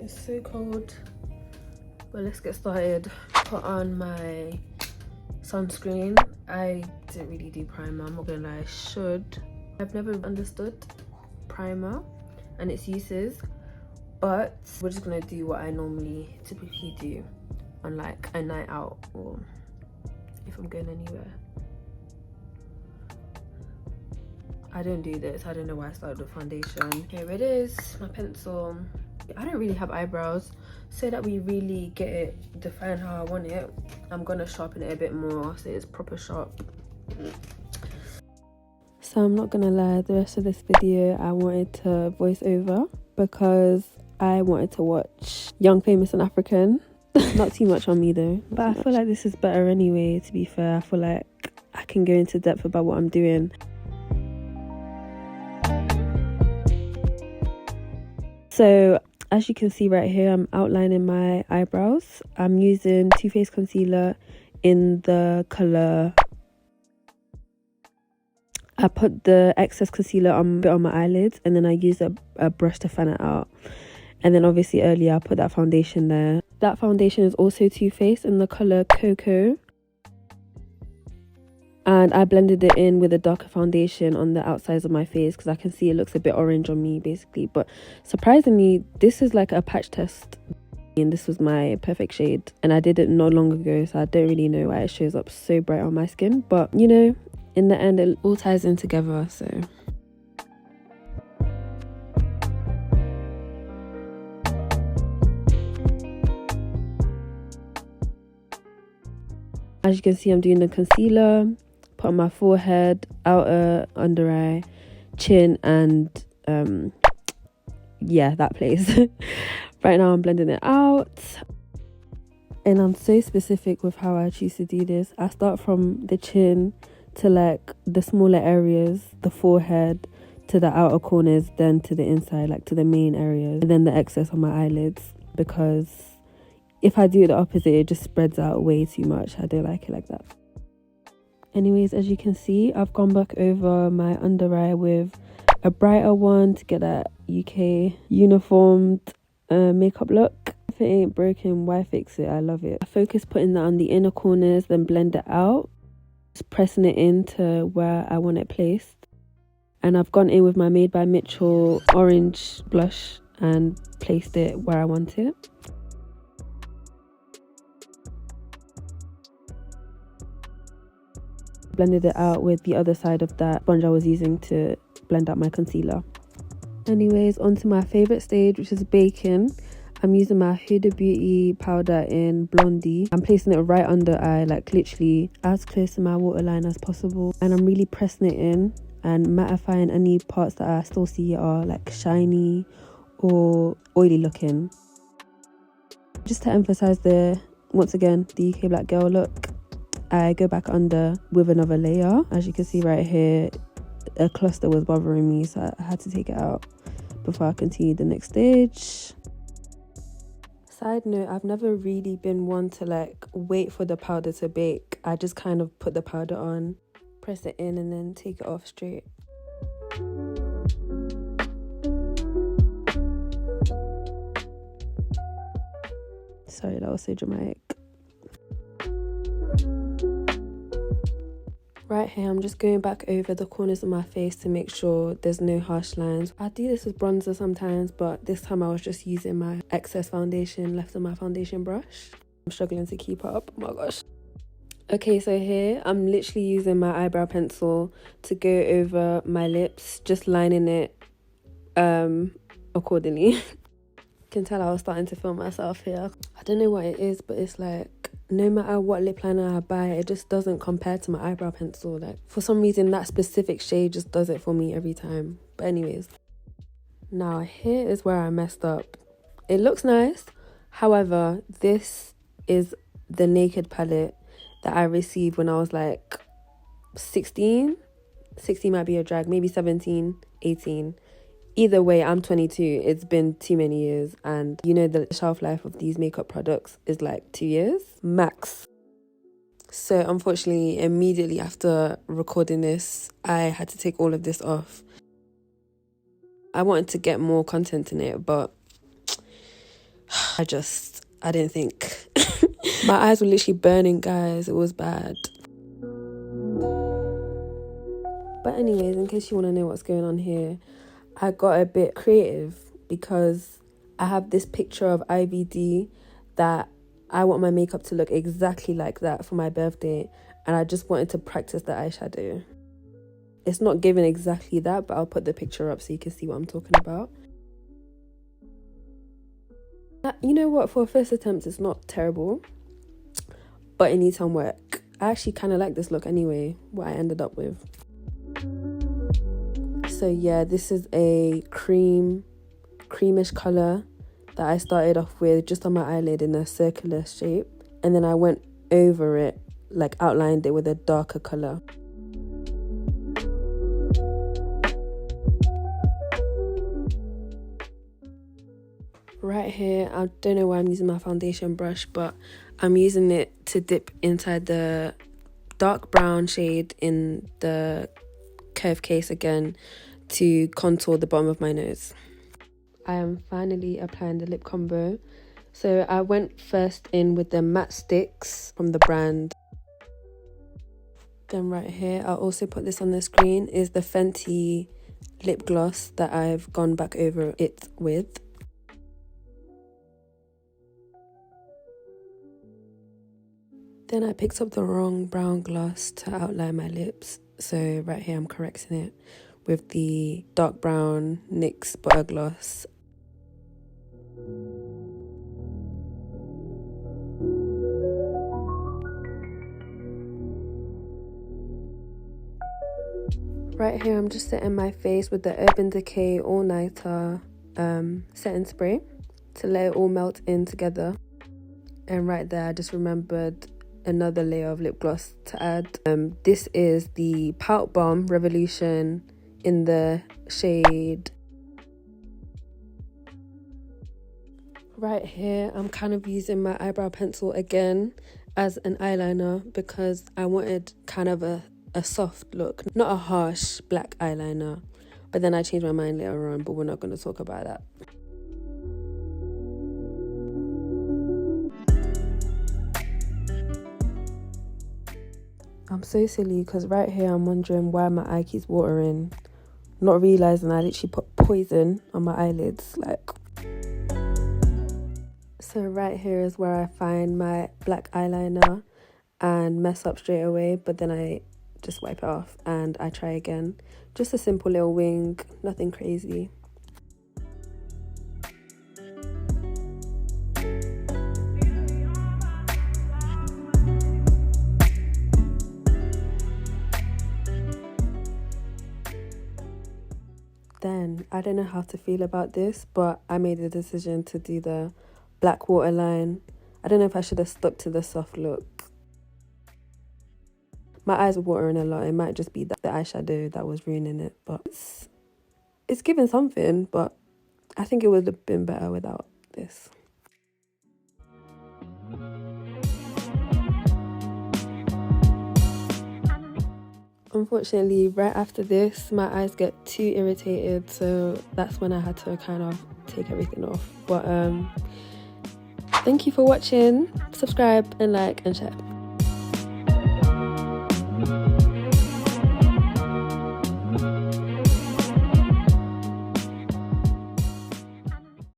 It's so cold. But let's get started. Put on my sunscreen. I didn't really do primer, I'm not gonna lie, I should. I've never understood primer and its uses, but we're just gonna do what I normally typically do on like a night out or if I'm going anywhere. I don't do this. I don't know why I started with foundation. Here it is, my pencil. I don't really have eyebrows, so that we really get it defined how I want it, I'm gonna sharpen it a bit more so it's proper sharp. So I'm not gonna lie, the rest of this video I wanted to voice over because I wanted to watch Young, Famous and African. Not too much on me though, but I feel like this is better anyway, to be fair. I feel like I can go into depth about what I'm doing. So as you can see right here, I'm outlining my eyebrows. I'm using Too Faced concealer in the colour. I put the excess concealer on a bit on my eyelids and then I use a brush to fan it out. And then obviously earlier I put that foundation there. That foundation is also Too Faced in the colour Cocoa. And I blended it in with a darker foundation on the outsides of my face because I can see it looks a bit orange on me basically. But surprisingly, this is like a patch test and this was my perfect shade. And I did it not long ago, so I don't really know why it shows up so bright on my skin. But you know, in the end it all ties in together, so. As you can see, I'm doing the concealer, put on my forehead, outer under eye, chin, and yeah, that place. Right now I'm blending it out. And I'm so specific with how I choose to do this. I start from the chin to like the smaller areas, the forehead, to the outer corners, then to the inside, like to the main areas, and then the excess on my eyelids, because if I do the opposite, it just spreads out way too much. I don't like it like that. Anyways, as you can see, I've gone back over my under eye with a brighter one to get that UK uniformed makeup look. If it ain't broken, why fix it? I love it. I focus putting that on the inner corners, then blend it out. Just pressing it into where I want it placed. And I've gone in with my Made by Mitchell orange blush and placed it where I want it. Blended it out with the other side of that sponge I was using to blend out my concealer. Anyways, onto my favorite stage, which is baking. I'm using my Huda Beauty powder in Blondie. I'm placing it right under eye, like literally as close to my waterline as possible, and I'm really pressing it in and mattifying any parts that I still see are like shiny or oily looking. Just to emphasize once again, the UK Black Girl look, I go back under with another layer. As you can see right here, a cluster was bothering me, so I had to take it out before I continue the next stage. Side note, I've never really been one to like wait for the powder to bake. I just kind of put the powder on, press it in, and then take it off straight. Sorry, that was so dramatic. Right here, I'm just going back over the corners of my face to make sure there's no harsh lines. I do this with bronzer sometimes, but this time I was just using my excess foundation left on my foundation brush. I'm struggling to keep up, oh my gosh. Okay, so here I'm literally using my eyebrow pencil to go over my lips, just lining it accordingly. You can tell I was starting to feel myself here. I don't know what it is, but it's like no matter what lip liner I buy, it just doesn't compare to my eyebrow pencil. Like for some reason that specific shade just does it for me every time. But anyways, now here is where I messed up. It looks nice, however, this is the Naked palette that I received when I was like 16 might be a drag, maybe 17, 18. Either way, I'm 22. It's been too many years, and you know the shelf life of these makeup products is like 2 years max. So unfortunately, immediately after recording this, I had to take all of this off. I wanted to get more content in it, but I didn't think. My eyes were literally burning, guys. It was bad. But anyways, in case you want to know what's going on here, I got a bit creative because I have this picture of IVD that I want my makeup to look exactly like that for my birthday, and I just wanted to practice the eyeshadow. It's not given exactly that, but I'll put the picture up so you can see what I'm talking about. You know what, for a first attempt it's not terrible, but it needs some work. I actually kind of like this look anyway, what I ended up with. So yeah, this is a creamish colour that I started off with just on my eyelid in a circular shape, and then I went over it, like outlined it with a darker colour. Right here, I don't know why I'm using my foundation brush, but I'm using it to dip inside the dark brown shade in the curve case again to contour the bottom of my nose. I am finally applying the lip combo. So I went first in with the matte sticks from the brand. Then right here, I'll also put this on the screen, is the Fenty lip gloss that I've gone back over it with. Then I picked up the wrong brown gloss to outline my lips. So right here, I'm correcting it with the dark brown NYX butter gloss. Right here, I'm just setting my face with the Urban Decay All Nighter setting spray to let it all melt in together. And right there, I just remembered another layer of lip gloss to add. This is the Pout Bomb Revolution in the shade. Right here, I'm kind of using my eyebrow pencil again as an eyeliner because I wanted kind of a soft look, not a harsh black eyeliner. But then I changed my mind later on, but we're not going to talk about that. I'm so silly because right here I'm wondering why my eye keeps watering, not realising I literally put poison on my eyelids. So right here is where I find my black eyeliner and mess up straight away, but then I just wipe it off and I try again. Just a simple little wing, nothing crazy. Then I don't know how to feel about this, but I made the decision to do the black waterline. I don't know if I should have stuck to the soft look. My eyes are watering a lot. It might just be the eyeshadow that was ruining it, but it's giving something, but I think it would have been better without this. Unfortunately, right after this, my eyes get too irritated, so that's when I had to kind of take everything off. But thank you for watching. Subscribe and like and share.